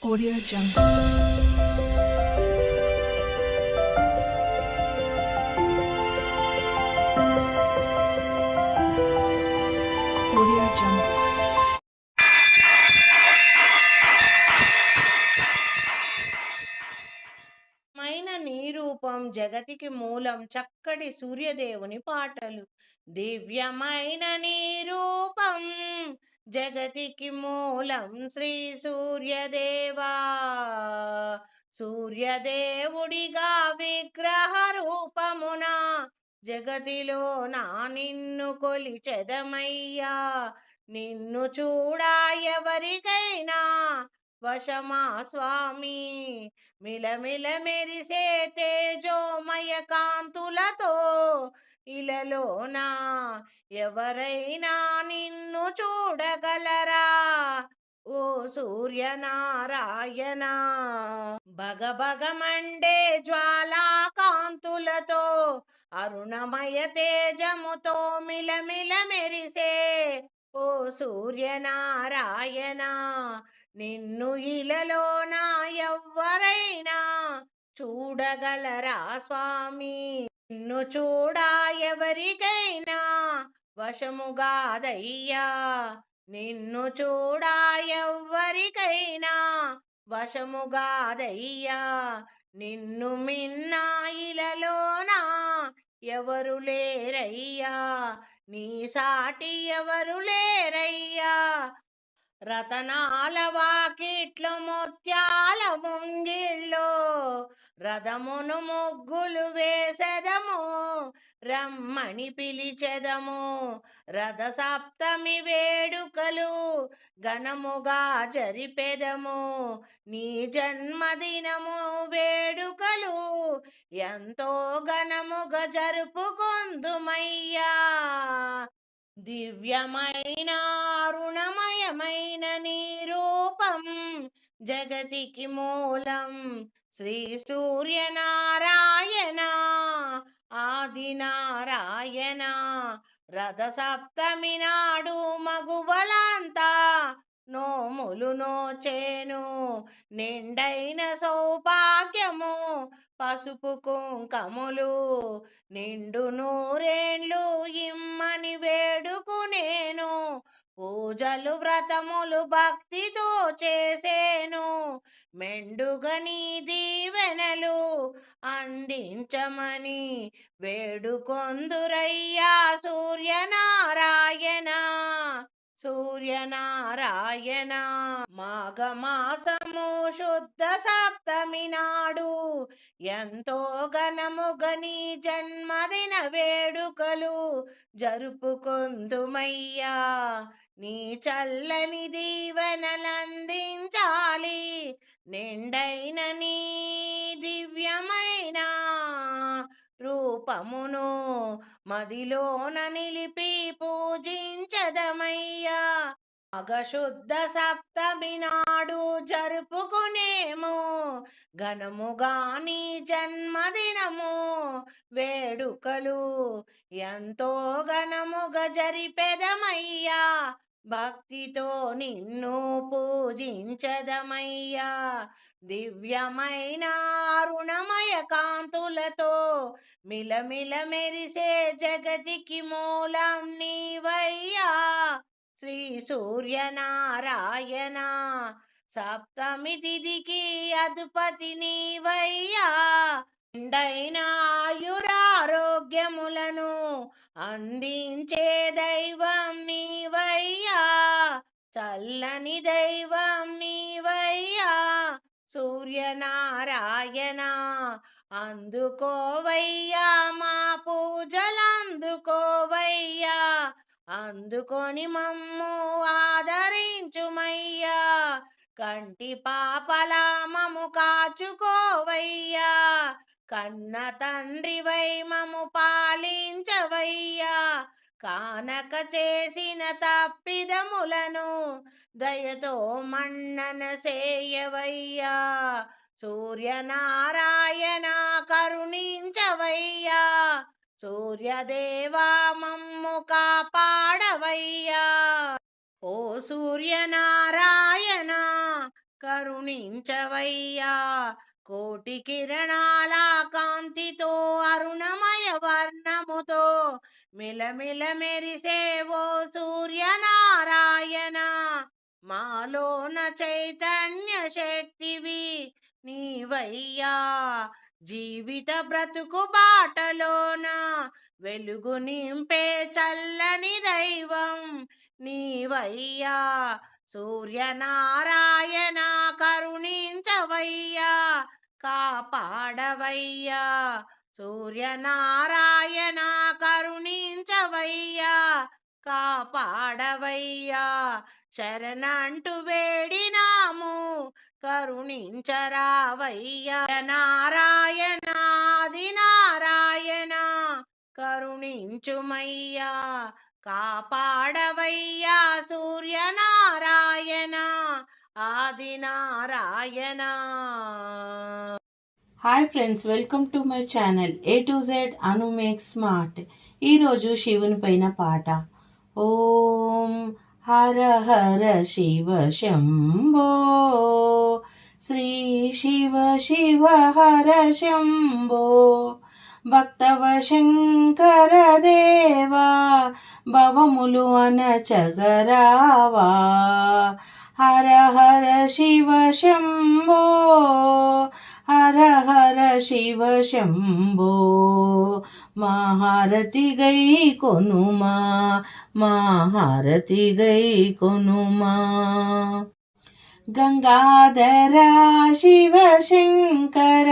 Audio Jungle. Audio Jungle. మైన నిరూపం జగతికి మూలం చక్కటి సూర్యదేవుని పాటలు. దివ్యమైన నిరూపం జగతికి మూలం శ్రీ సూర్యదేవా. సూర్యదేవుడిగా విగ్రహ రూపమున జగతిలో నా నిన్ను కొలిచెదమయ్యా. నిన్ను చూడా ఎవరికైనా వశమా స్వామి. మిలమిల మెరిసే తేజోమయ కాంతులతో ఇలలోన ఎవరైనా నిన్ను చూడగలరా ఓ సూర్యనారాయణ. భగభగమండే జ్వాలా కాంతులతో అరుణమయ తేజముతో మిలమిల మెరిసే ఓ సూర్యనారాయణ. నిన్ను ఇలలోన ఎవ్వరైనా చూడగలరా స్వామి. నిన్ను చూడా ఎవరికైనా వశముగాదయ్యా. నిన్ను చూడా ఎవ్వరికైనా వశముగాదయ్యా. నిన్ను మిన్నా ఇలలోన ఎవరు లేరయ్యా. నీ సాటి ఎవరు లేరయ్యా. రతనాల వాకిట్లో ముత్యాల ముంగిళ్ళో రథమును ముగ్గులు వేసెదము రమ్మని పిలిచెదము. రథ సప్తమి వేడుకలు ఘనముగా జరిపెదము. నీ జన్మదినము వేడుకలు ఎంతో ఘనముగా జరుపుకొందుమయ్యా. దివ్యమైన అరుణమయమైన నీ రూపం జగతికి మూలం శ్రీ సూర్యనారాయణ ఆదినారాయణ. రథ సప్తమి నాడు మగువలంతా నోములు నోచేను. నిండైన సౌభాగ్యము పసుపు కుంకములు నిండు నూరేండ్లు ఇమ్మని వేడుకునేను. పూజలు వ్రతములు భక్తితో చేసేను. మెండుగా నీ దీవెనలు అందించమని వేడుకొందురయ్యా సూర్యనారాయణ. సూర్యనారాయణ. మాఘమాసము శుద్ధ సప్తమి నాడు ఎంతో ఘనముగా నీ జన్మదిన వేడుకలు జరుపుకొందుమయ్యా. నీ చల్లని దీవెనలందించాలి. నిండైన నీ దివ్యమైన రూపమును మదిలోన నిలిపి పూజించదమయ్యా. అగశుద్ధ సప్తమి నాడు జరుపుకునేము ఘనముగా నీ జన్మదినము వేడుకలు ఎంతో ఘనముగా జరిపెదమయ్యా. భక్తితో నిన్ను పూజించదమయ్యా. దివ్యమైన అరుణమయ కాంతులతో మిలమిల మెరిసే జగతికి మూలం నీవయ్యా శ్రీ సూర్యనారాయణ. సప్తమి తిథికి అధిపతి నీవయ్యా. నిండైన ఆయురారోగ్యములను అందించే దైవం నీవయ్యా. చల్లని దైవం నీవయ్యా సూర్యనారాయణ. అందుకోవయ్యా మా పూజలందుకోవయ్యా. అందుకొని మమ్ము ఆదరించుమయ్యా. కంటి పాపల మము కాచుకోవయ్యా. కన్న తండ్రివై మము పాలించవయ్యా. కానక చేసిన తప్పిదములను దయతో మన్నన సేయవయ్యా. సూర్యనారాయణ కరుణించవయ్యా. సూర్యదేవా మమ్ము కాపాడవయ్యా. ఓ సూర్యనారాయణ కరుణించవయ్యా. కోటి కిరణాల కాంతితో అరుణమయ వర్ణముతో మిలమిల మెరిసేవో సూర్యనారాయణ. మాలోన చైతన్య శక్తివి నీవయ్యా. జీవిత బ్రతుకు బాటలోన వెలుగు నింపే చల్లని దైవం నీవయ్యా. సూర్యనారాయణ కరుణించవయ్యా, కాపాడవయ్యా. సూర్యనారాయణ కరుణించవయ్యా, కాపాడవయ్యా. శరణంటూ వేడినాము కరుణించరావయ్యా. నారాయణ ఆది నారాయణ కరుణించుమయ్యా, కాపాడవయ్యా. సూర్యనారాయణ ఆది Narayana. Hi friends, welcome to my channel A to Z అను మేక్ స్మార్ట్. ఈరోజు శివుని పైన పాట. ఓం హర హర శివ శంభో, శ్రీ శివ శివ హర శంభో. భక్తవ శంకర దేవా, భవములు అనచగరావా. హర హర శివ శంభో, హర హర శివ శంభో. మహారతి గై కొనుమా, మహారతి గై కొనుమా. గంగాధర శివ శంకర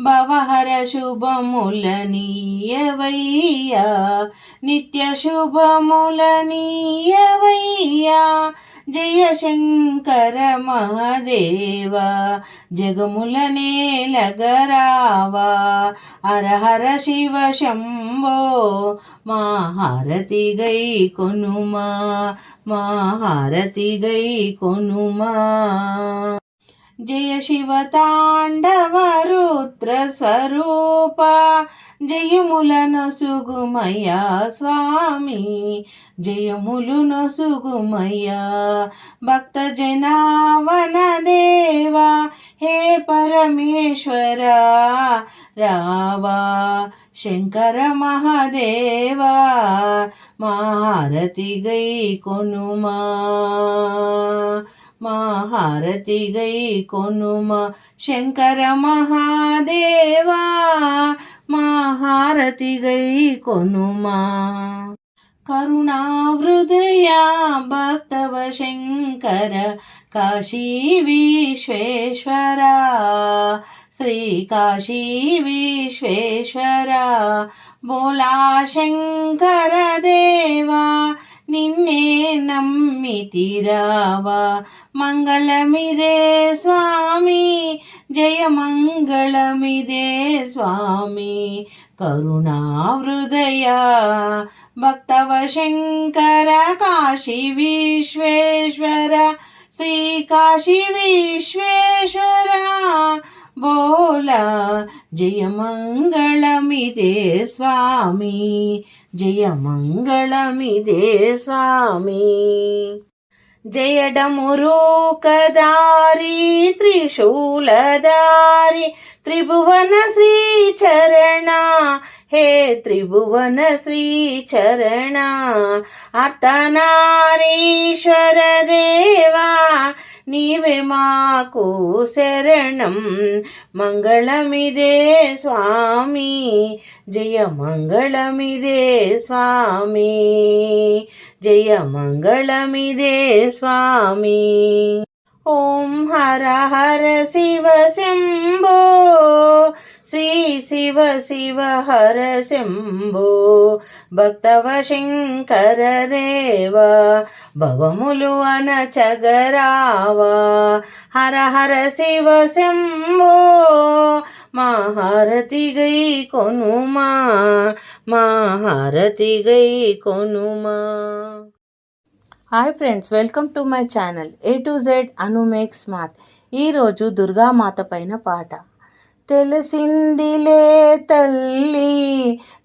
భవహర శుభములనీయవయ్యా, నిత్య శుభములనీయవయ్యా. జయ శంకర మహాదేవ, జగముల నేలగరావా. హర హర శివ శంభో, మహారతి గై కొనుమా, మహారతి గై కొనుమా. జయ శివ తాండవ రుద్ర స్వరూప, జయముల నొసుగుమయ్యా స్వామి, జయములు నొసుగుమయ్యా. భక్త జనావన దేవా, హే పరమేశ్వర రావా. శంకర మహాదేవా, మహారతి గై కొనుమా, మహారతి గై కొనుమా. శంకర మహాదేవా, మహారతి గై కొనుమా. కరుణా హృదయ భక్తవ శంకర కాశీ విశ్వేశ్వర, శ్రీ కాశీ విశ్వేశ్వర. బోలా శంకర దేవా, నిన్నే నమ్మితిరావా. మంగళమిదే స్వామి, జయ మంగళమిదే స్వామి. కరుణా హృదయ భక్తవ శంకర కాశీ విశ్వేశ్వర, శ్రీ కాశీ విశ్వేశ్వర. బోలా జయ మంగళమిదే స్వామి, జయ మంగళమిదే స్వామి. జయడమురూకదారి త్రిశూలధారి, త్రిభువన శ్రీచరణ, హే త్రిభువన శ్రీచరణ. అర్ధనారీశ్వర దేవా, నీవే మాకు శరణం. మంగళమిదే స్వామి, జయ మంగళమిదే స్వామి, జయ మంగళమిదే స్వామి. ఓం హర హర శివ శంభో, శ్రీ శివ శివ హర శంభో. భక్తవ శంకర దేవా, భవములు అనచగరావా. హర హర శివ శంభో, మహారతి గై కొనుమా, మహారతి గై కొనుమా. Hi friends, welcome to my channel A to Z అను మేక్ స్మార్ట్. ఈరోజు దుర్గామాత పైన పాట. తెలిసిందిలే తల్లి,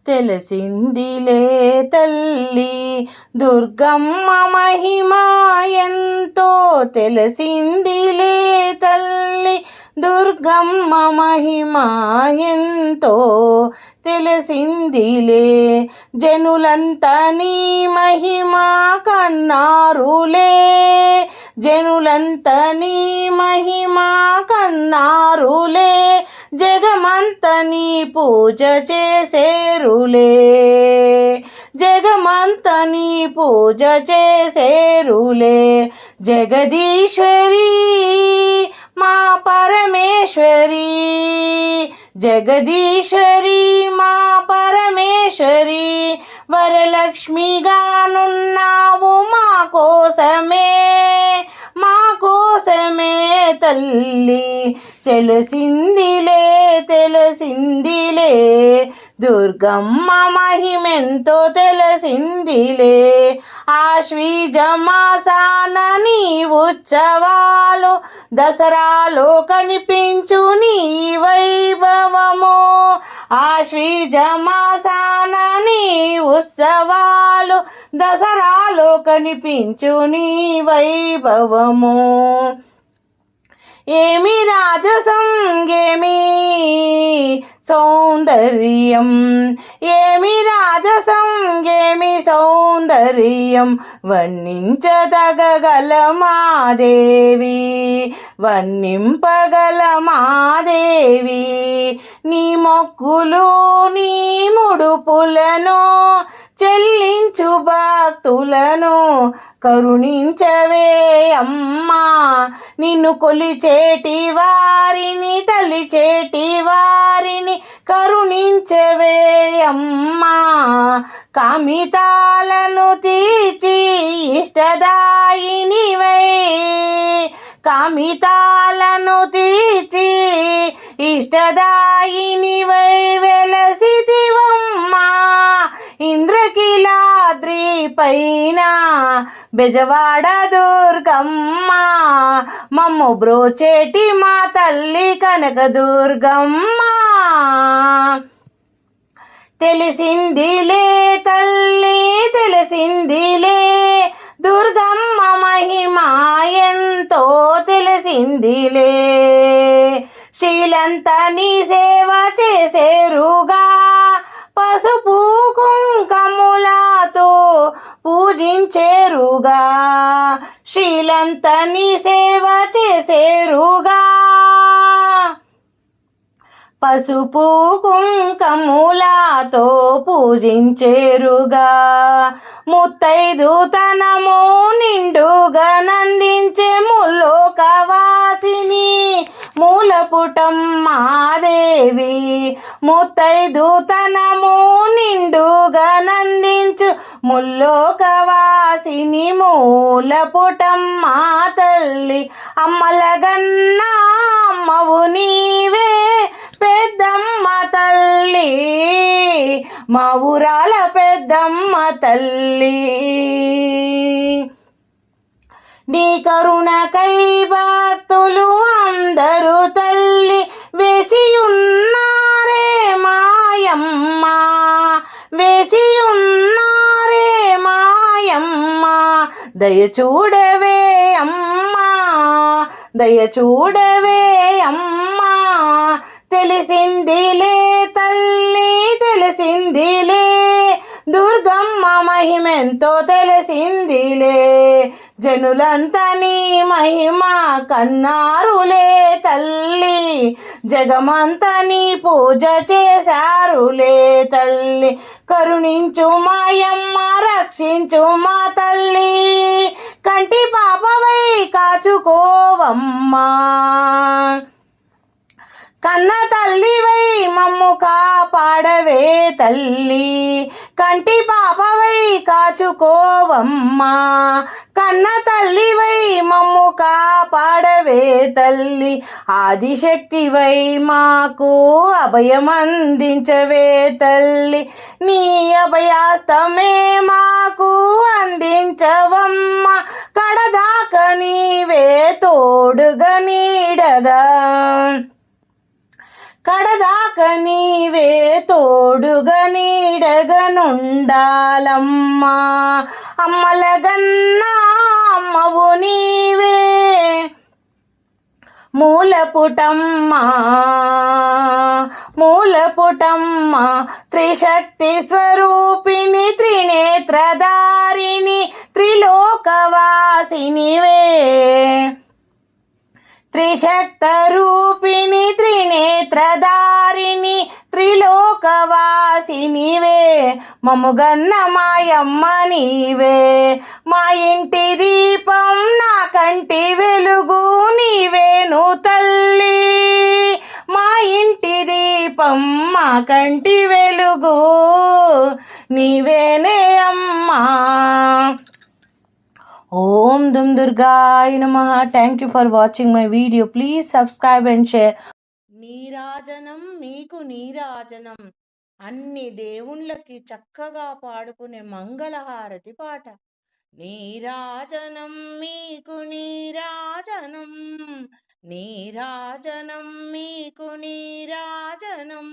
తెలిసిందిలే తల్లి, దుర్గమ్మ మహిమ ఎంతో తెలిసిందిలే తల్లి, దుర్గమ్మ మహిమ ఎంతో తెలిసిందిలే. జనులంతా నీ మహిమ కన్నారులే, జనులంతా నీ మహిమ కన్నారులే, జగమంత నీ పూజ చేసేరులే, జగమంత నీ పూజ చేసేరులే. జగదీశ్వరి మా పరమేశ్వరి, జగదీశ్వరి మా పరమేశ్వరి, వరలక్ష్మిగానున్నావు మా కోసమే, మా కోసమే తల్లి. తెలిసిందిలే తెలిసిందిలే, దుర్గమ్మ మహిమెంతో తెలిసిందిలే. ఆశ్వీజ మాసాన నీ ఉత్సవాలు, దసరాలో కనిపించు నీ వైభవము, ఆశ్వీజ మాసాన నీ ఉత్సవాలు, దసరాలో కనిపించు నీ వైభవము. ఏమి రాజసం ఏమి సౌందర్యం, ఏమి రాజసం ఏమి సౌందర్యం, వర్ణించదగల మాదేవి, వర్ణింపగల మాదేవి. నీ మొక్కులు నీ ముడుపులను చెల్లించు భక్తులను కరుణించవే అమ్మా, నిన్ను కొలిచేటి వారిని తలిచేటి వారిని కరుణించవే అమ్మా. కామితాలను తీర్చి ఇష్టదాయినివై, కామితాలను తీర్చి ఇష్టదాయినివై వెలసితివమ్మా. ఇంద్రకీలాద్రి పైన బెజవాడ దుర్గమ్మ, మమ్ము బ్రోచేటి మా తల్లి కనక దుర్గమ్మ. తెలిసిందిలే తల్లి తెలిసిందిలే, దుర్గమ్మ మహిమ ఎంతో తెలిసిందిలే. శ్రీలంతా నీ సేవ చేసేరుగా, పసుపు కుంకములతో పూజించేరుగా, శ్రీలంతా నీ సేవ చేసేరుగా, పసుపు కుంకములతో పూజించేరుగా. ముత్తైదుతనము నిండుగా నందించే ముల్లోకవాసిని మూలపుటమ్మాదేవి, ముత్తైదుతనము నిండుగా నందించు ముల్లోకవాసిని మూలపుటమ్మా తల్లి. అమ్మలగన్నా అమ్మవు నీవే పెద్దమ్మ తల్లి, మా ఊరాల పెద్దమ్మ తల్లి. నీ కరుణకై భక్తులు అందరూ తల్లి వేచియున్నారే మాయమ్మ, వేచియున్నారే మాయమ్మ. దయచూడవే అమ్మా, దయచూడవే అమ్మా. తెలిసిందిలే తల్లి తెలిసిందిలే, దుర్గమ్మ మహిమెంతో తెలిసిందిలే. జనులంతా నీ మహిమ కన్నారులే తల్లి, జగమంతా నీ పూజ చేశారులే తల్లి. కరుణించు మాయమ్మ రక్షించు మా తల్లి, కంటి పాపవై కాచుకోవమ్మా. కన్న తల్లివై మమ్ము కాపాడవే తల్లి, కంటి పాపవై కాచుకోవమ్మా. కన్న తల్లివై మమ్ము కాపాడవే తల్లి, ఆదిశక్తివై మాకు అభయమందించవే తల్లి. నీ అభయాస్తమే మాకు అందించవమ్మ, కడదాకా నీవే తోడుగా నీడగా. కడదాక నీవే తోడుగా నీడగనుండాలమ్మా. అమ్మలగన్నా అమ్మవు నీవే మూలపుటమ్మ త్రిశక్తి స్వరూపిణి త్రినేత్రధారిణి త్రిలోకవాసినివే. త్రిశక్త రూపిణి త్రినేత్రధారిణి త్రిలోకవాసినివే. మముగన్న మాయమ్మ నీవే, మా ఇంటి దీపం నా కంటి వెలుగు నీవేను తల్లి. మా ఇంటి దీపం మా కంటి వెలుగు నీవేనే అమ్మా. Om Dum Durgaya Namaha. Thank you for watching my video. Please subscribe and share. నీరాజనం మీకు నీరాజనం, అన్ని దేవుళ్ళకి చక్కగా పాడుకునే మంగళహారతి పాట. నీరాజనం మీకు నీరాజనం, నీరాజనం మీకు నీరాజనం,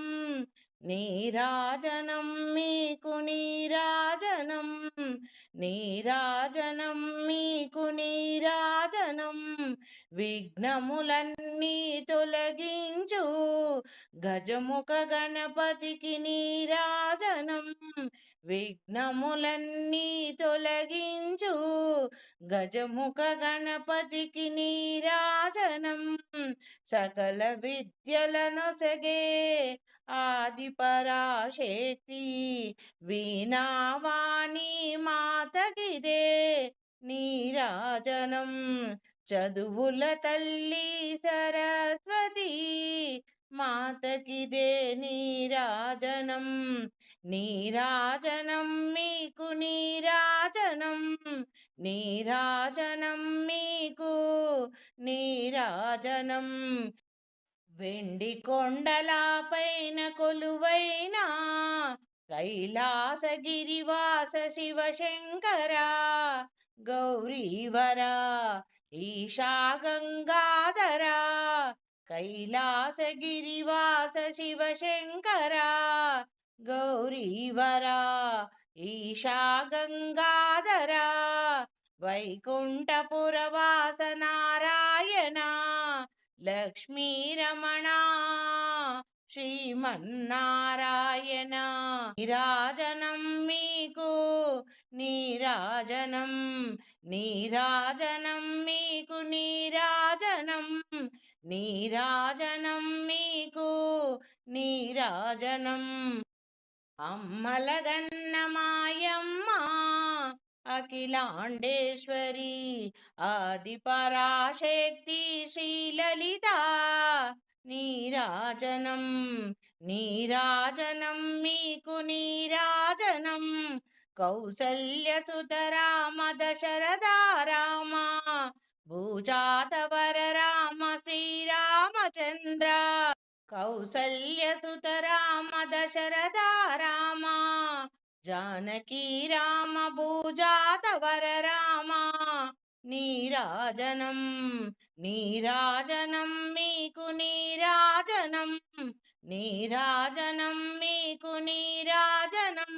నీరాజనం మీకు నీరాజనం, నీరాజనం మీకు నీరాజనం. విఘ్నములన్నీ తొలగించు గజముఖ గణపతికి నీరాజనం. విఘ్నములన్నీ తొలగించు గజముఖ గణపతికి నీరాజనం. సకల విద్యలనొసగే ఆది పరాశక్తి వీణావాణి మాతకిదే నీరాజనం. చదువుల తల్లి సరస్వతి మాతకిదే నీరాజనం. నీరాజనం మీకు నీరాజనం, నీరాజనం మీకు నీరాజనం. వెండి కొండల పైన కొలువైన కైలాసగిరివాస శివశంకర గౌరీవర ఈశా గంగాధర. కైలాసగిరివాస శివశంకర గౌరీవర ఈశా గంగాధర. వైకుంఠపురవాస నారాయణ లక్ష్మీరమణ శ్రీమన్నారాయణ. నీరాజనం మీకు నీరాజనం, నీరాజనం మీకు నీరాజనం, నీరాజనం మీకు నీరాజనం. అమ్మలగన్న మాయమ్మ అఖిలాండేశ్వరి ఆది పరాశక్తి శ్రీలలిత నీరాజనం. నీరాజనం మీకు నీరాజనం. కౌసల్య సుతరామ దశరథ రామ భూజాతవర రామ శ్రీరామచంద్ర. కౌసల్య సుతరామ దశరథ రామ జానకీ రామ భూజాతవర రామ నీరాజనం. నీరాజనం మీకు నీరాజనం, నీరాజనం మీకు నీరాజనం.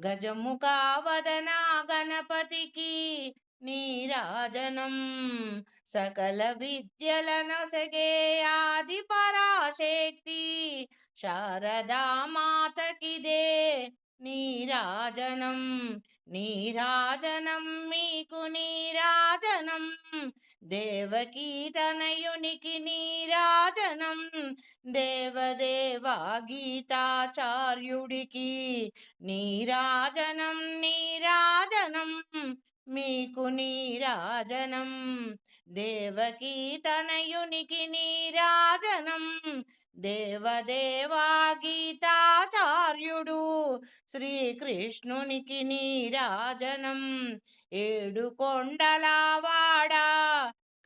గజముఖ వదన గణపతికి నీరాజనం. సకల విద్యలనొసగే ఆది పరాశక్తి శారదా మాతకిదే నీరాజనం. నీరాజనం మీకు నీరాజనం. దేవకీ తనయునికి నీరాజనం. దేవదేవా గీతాచార్యుడికి నీరాజనం. నీరాజనం మీకు నీరాజనం. దేవకీ తనయునికి నీరాజనం. దేవదేవా గీతాచార్యుడు శ్రీకృష్ణునికి నీరాజనం. ఏడు కొండలవాడా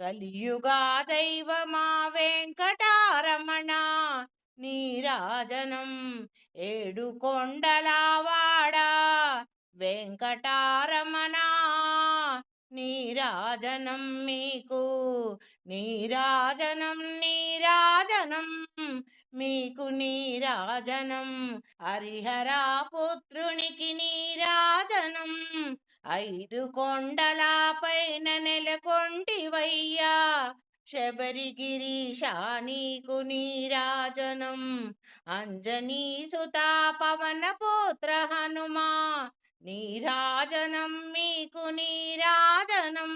కలియుగా దైవమా వెంకటారమణ నీరాజనం. ఏడు కొండలవాడా వెంకటారమణ నీరాజనం మీకు నీరాజనం. నీరాజనం మీకు నీరాజనం. హరిహరా పుత్రునికి నీరాజనం. 5 కొండల పైన నెలకొంటివయ్యా, శబరిగిరీశా నీకు నీరాజనం. అంజనీ సుతా పవన పుత్ర హనుమా, నీరాజనం మీకు నీరాజనం.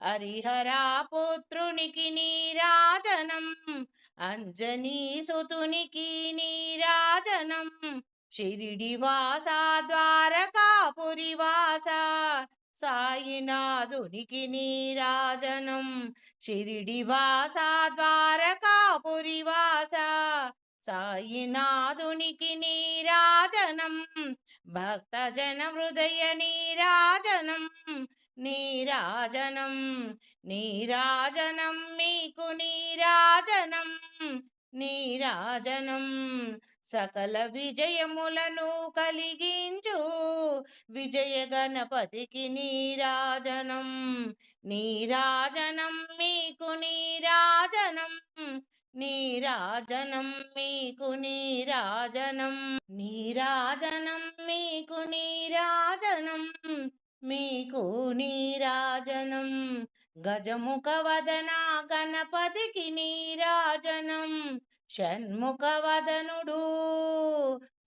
హరిహరా పుత్రునికి నీరాజనం. అంజనీ సుతునికి నీరాజనం. షిరిడివాస ద్వారకాపురివాస, సాయినాథునికి నీరాజనం. షిరిడివాస ద్వారకాపురివాస, సాయినాథునికి నీరాజనం. భక్తజన హృదయ నీరాజనం. నీరాజనం నీరాజనం మీకు నీరాజనం. నీరాజనం సకల విజయములను కలిగించు విజయ గణపతికి నీరాజనం. నీరాజనం మీకు నీరాజనం. నీరాజనం మీకు నీరాజనం. నీరాజనం మీకు నీరాజనం. మీకు నీరాజనం. గజముఖ వదన గణపతికి నీరాజనం. షణ్ముఖ వదనుడు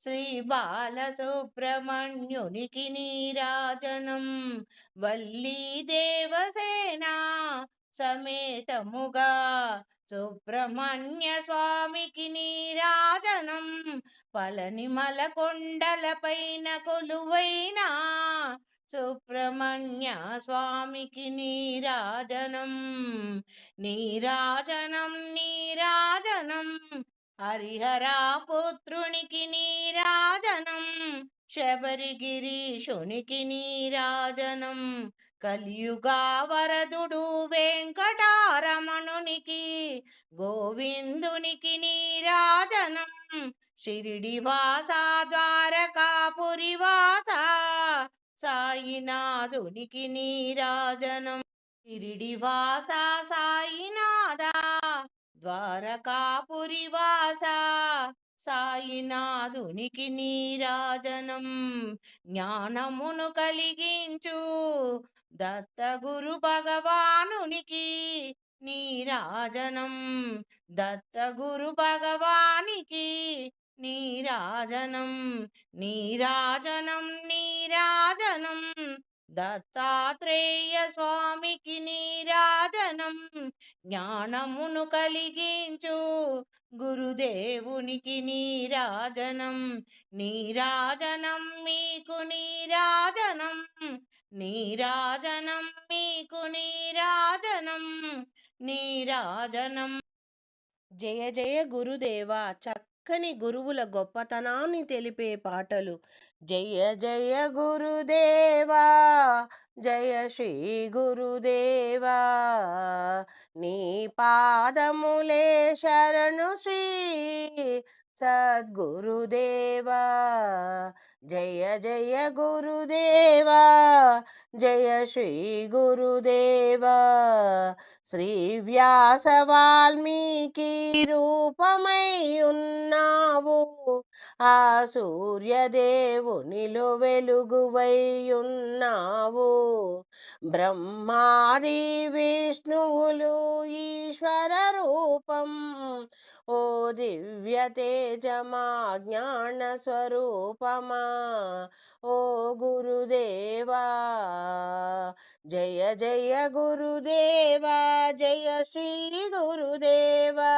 శ్రీ బాలసుబ్రహ్మణ్యునికి నీరాజనం. వల్లీ దేవసేన సమేతముగా సుబ్రహ్మణ్య స్వామికి నీరాజనం. పళనిమల కొండల పైన కొలువైన సుబ్రహ్మణ్య స్వామికి నీరాజనం. నీరాజనం నీరాజనం. హరిహరా పుత్రునికి నీరాజనం. శబరిగిరీశునికి నీరాజనం. కలియుగా వరదుడు వెంకటారమణునికి గోవిందునికి నీరాజనం. షిరిడివాస ద్వారకాపురివాస, సాయినాథునికి నీరాజనం. షిరిడివాస సాయినాథ, ద్వారకాపురివాస, సాయినాథునికి నీరాజనం. జ్ఞానమును కలిగించు దత్త గురు భగవానునికి నీరాజనం. దత్త గురు భగవానికి నీరాజనం. నీరాజనం నీరాజనం. దత్తాత్రేయ స్వామికి నీరాజనం. జ్ఞానమును కలిగించు గురుదేవునికి నీరాజనం. నీరాజనం మీకు నీరాజనం. నీరాజనం మీకు నీరాజనం. నీరాజనం. జయ జయ గురుదేవా, చక్కని గురువుల గొప్పతనాన్ని తెలిపే పాటలు. జయ జయ గురుదేవా, జయ శ్రీ గురుదేవా, నీ పాదములే శరణు శ్రీ సద్గురుదేవా. జయ జయ గురుదేవా, జయ శ్రీ గురుదేవా. శ్రీ వ్యాస వాల్మీకి రూపమై ఉన్నావు, ఆ సూర్యదేవునిలో వెలుగువై ఉన్నావు. బ్రహ్మాది విష్ణువులు ఈశ్వర రూపం, ఓ దివ్య తేజమా జ్ఞాన స్వరూపమా, ఓ గురుదేవా. జయ జయ గురుదేవా, జయ శ్రీ గురుదేవా,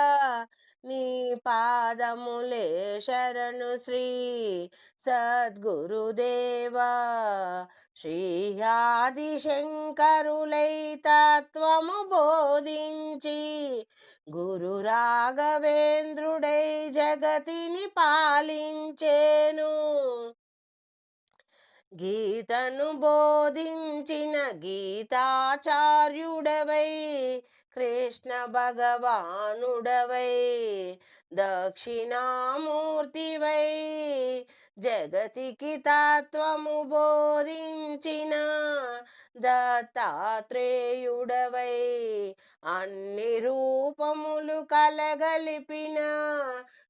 నీ పాదములే శరణు శ్రీ సద్గురుదేవా. శ్రీ ఆదిశంకరులై తత్వము బోధించి, గురు రాఘవేంద్రుడై జగతిని పాలించేను. గీతను బోధించిన గీతాచార్యుడవై, కృష్ణ భగవానుడవై, దక్షిణామూర్తివై, జగతికి తత్వము బోధించిన దత్తాత్రేయుడవై అన్ని రూపములు కలగలిపిన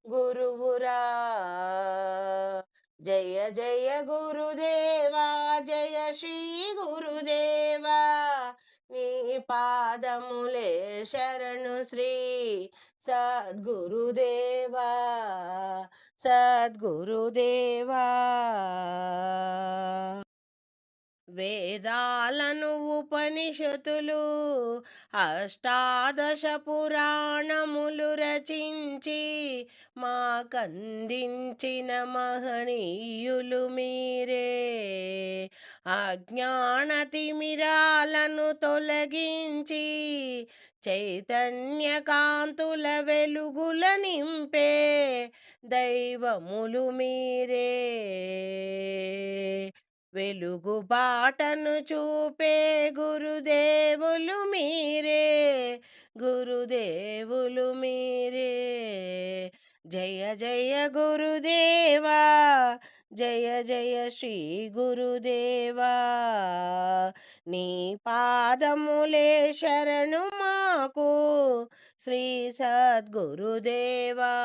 గురువురా. జయ జయ గురుదేవా, జయ శ్రీ గురుదేవా, నీ పాదములే శరణు శ్రీ సద్గురుదేవా, సద్గురుదేవా. వేదాలను ఉపనిషత్తులు అష్టాదశ పురాణములు రచించి మాకందించిన మహనీయులు మీరే. అజ్ఞాన తిమిరాలను తొలగించి చైతన్య కాంతుల వెలుగుల నింపే దైవములు మీరే. వెలుగు బాటను చూపే గురుదేవులు మీరే, గురుదేవులు మీరే. జయ జయ గురుదేవా, జయ జయ శ్రీ గురుదేవా, నీ పాదములే శరణు మాకు శ్రీ సద్గురుదేవా,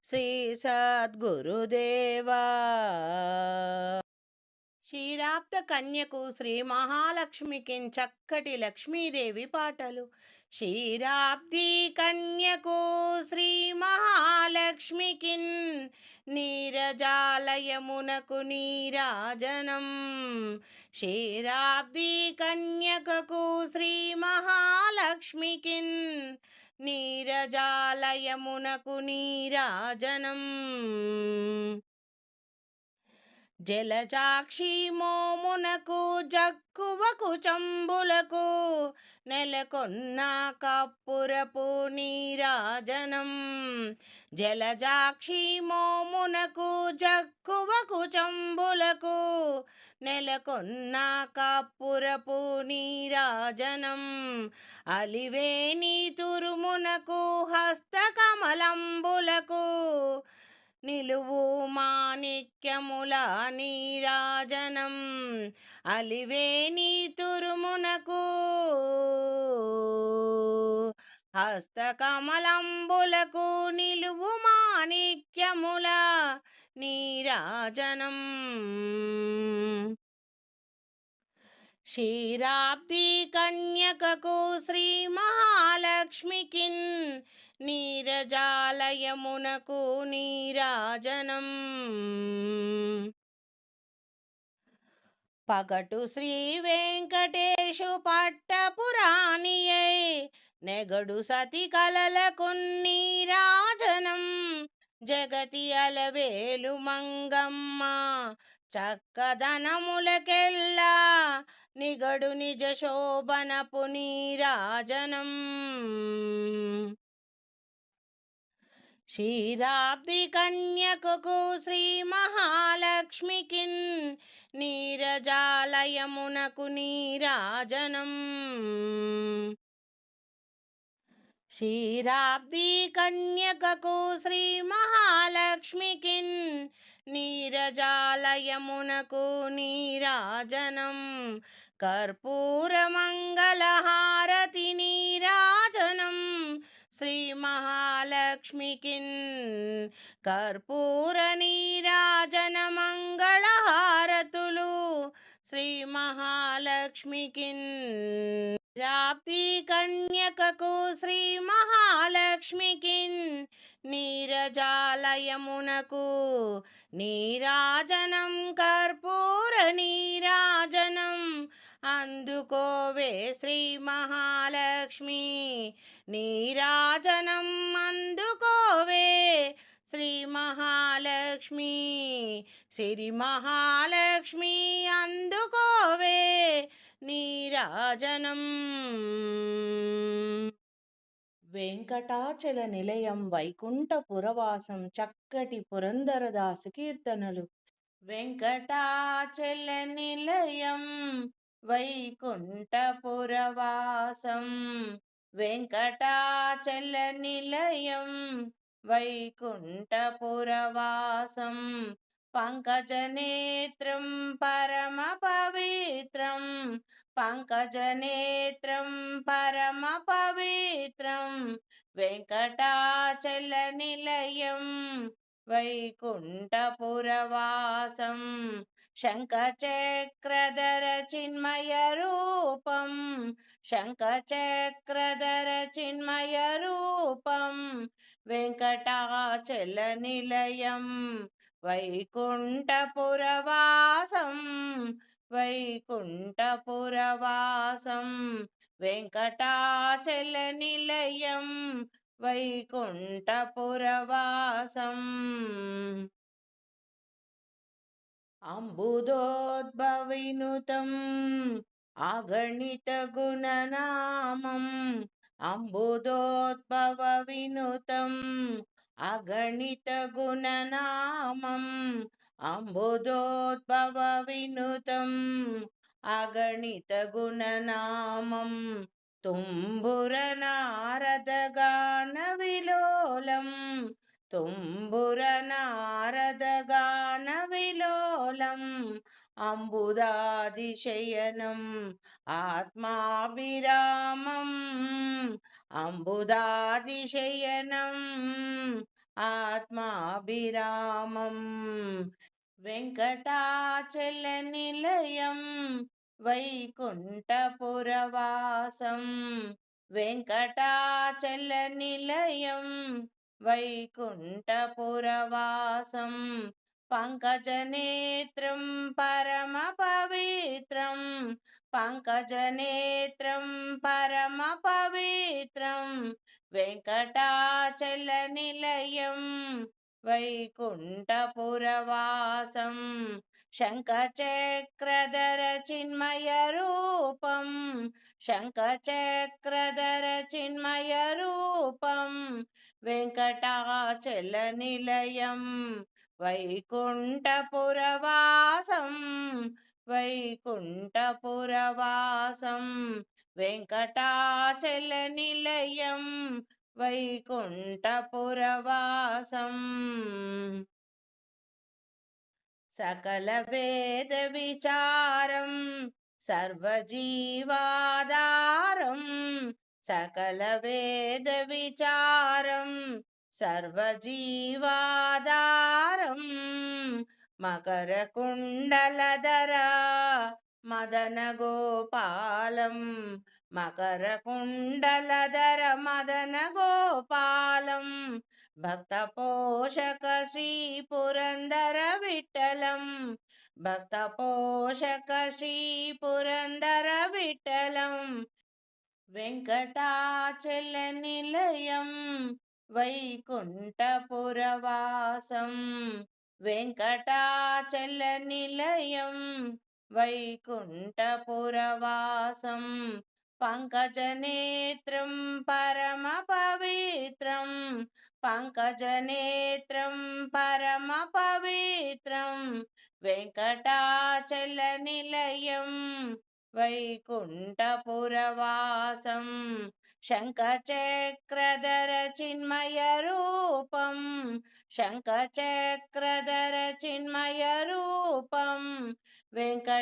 శ్రీ సద్గురుదేవా. క్షీరాబ్ద కన్యకు శ్రీ మహాలక్ష్మికి చక్కటి లక్ష్మీదేవి పాటలు. క్షీరాబ్ది కన్యకు శ్రీ మహాలక్ష్మికి నీరజాలయమునకు నీరాజనం. క్షీరాబ్ది కన్యకకు శ్రీ మహాలక్ష్మికి నీరజాలయమునకు నీరాజనం. జలజాక్షి మోమునకు జక్కువకు చంబులకు నెలకొన్న కప్పురపు నీరాజనం. జలజాక్షి మోమునకు జక్కువకు చంబులకు నెలకొన్న కప్పురపు నీరాజనం. అలివేని తురుమునకు హస్తకమలంబులకు నిలువు మాణిక్యముల నీరాజనం. అలివేని తురుమునకు హస్తకమలంబులకు నిలువు మాణిక్యముల నీరాజనం. క్షీరాబ్ది కన్యకకు శ్రీ మహాలక్ష్మికి నీరజాలయమునకు నీరాజనం. పగటు శ్రీ వెంకటేశు పట్టపురాణియై నెగడు సతి కలలకు నీరాజనం. జగతి అలవేలు మంగమ్మ చక్కదనములకెల్లా నిగడు నిజ శోభనపు నీరాజనం. క్షీరాబ్ది కన్యకకు శ్రీ మహాలక్ష్మికి నీరజాలయమునకు నీరాజనం. క్షీరాబ్ది కన్యకకు శ్రీ మహాలక్ష్మికి నీరజాలయమునకు నీరాజనం. కర్పూర మంగళహారతి నీరాజనం. శ్రీ మహాలక్ష్మికి కర్పూర నీరాజన మంగళహారతులు శ్రీ మహాలక్ష్మికి. క్షీరాబ్ది కన్యకకు శ్రీ మహాలక్ష్మికి నీరజాలయమునకు నీరాజనం. కర్పూర నీరాజనం అందుకోవే శ్రీ మహాలక్ష్మి. నీరాజనం అందుకోవే శ్రీ మహాలక్ష్మి. శ్రీ మహాలక్ష్మి అందుకోవే నీరాజనం. వెంకటాచల నిలయం వైకుంఠపురవాసం చక్కటి పురందరదాసు కీర్తనలు. వెంకటాచల నిలయం వైకుంఠపురవాసం. వెంకటాచల నిలయం వైకుంఠపురవాసం. పంకజనేత్రం పరమపవిత్రం పంకజనేత్రం పరమపవిత్రం వెంకటాచలనిలయం వైకుంఠపురవాసం శంఖచక్రధర చిన్మయరూపం శంఖచక్రధర చిన్మయరూపం వెంకటాచలనిలయం వైకుంఠపురవాసం వైకుంఠపురవాసం వెంకటాచలనిలయం వైకుంఠపురవాసం అంబుదోద్భవినుతం అగణితగుణనామం అంబుదోద్భవవినుతం అగణితగుణనామం అంబుదోద్భవవినుతం అగణితగుణనామం తుంబురనారదగానవిలోలం తుంబురనారదగానవిలోలం అంబుదాదిశయనం ఆత్మాభిరామం అంబుదాదిశయనం ఆత్మాభిరామం వెంకటాచలనిలయం వైకుంఠపురవాసం వెంకటాచలనిలయం వైకుంఠపురవాసం పంకజనేత్రం పరమపవిత్రం పంకజనేత్రం పరమపవిత్రం వెంకటాచలనిలయం వైకుంఠపురవాసం శంఖచక్రధర చిన్మయరూపం శంఖచక్రధర చిన్మయరూపం వెంకటాచలనిలయం వైకుంఠపురవాసం వైకుంఠపురవాసం వెంకటాచలనిలయం వైకుంఠపురవాసం సకల వేద విచారం సర్వజీవాధారం సకల వేద విచారం సర్వజీవాధారం మకర కుండలధర మదన గోపాలం మకర కుండలధర మదన గోపాలం భక్త పోషక శ్రీ పురందర విఠలం భక్త పోషక శ్రీ పురందర విఠలం వెంకటాచలనిలయం వైకుంఠపురవాసం వెంకటాచలనిలయం వైకుంఠపురవాసం పంకజనేత్రం పరమపవిత్రం పంకజనేత్రం పరమపవిత్రం వెంకటాచలనిలయం వైకుంఠపురవాసం శంఖచక్రధర చిన్మయరూపం శంఖచక్రధర చిన్మయరూపం వెంకటాచలనిలయం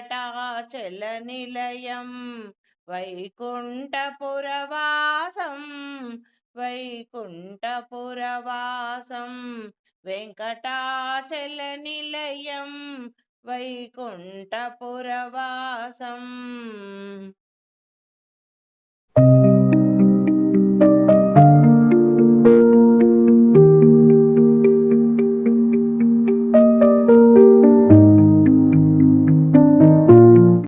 వైకుంఠపురవాసం వైకుంఠపురవాసం వెంకటాచలనిలయం వైకుంఠపురవాసం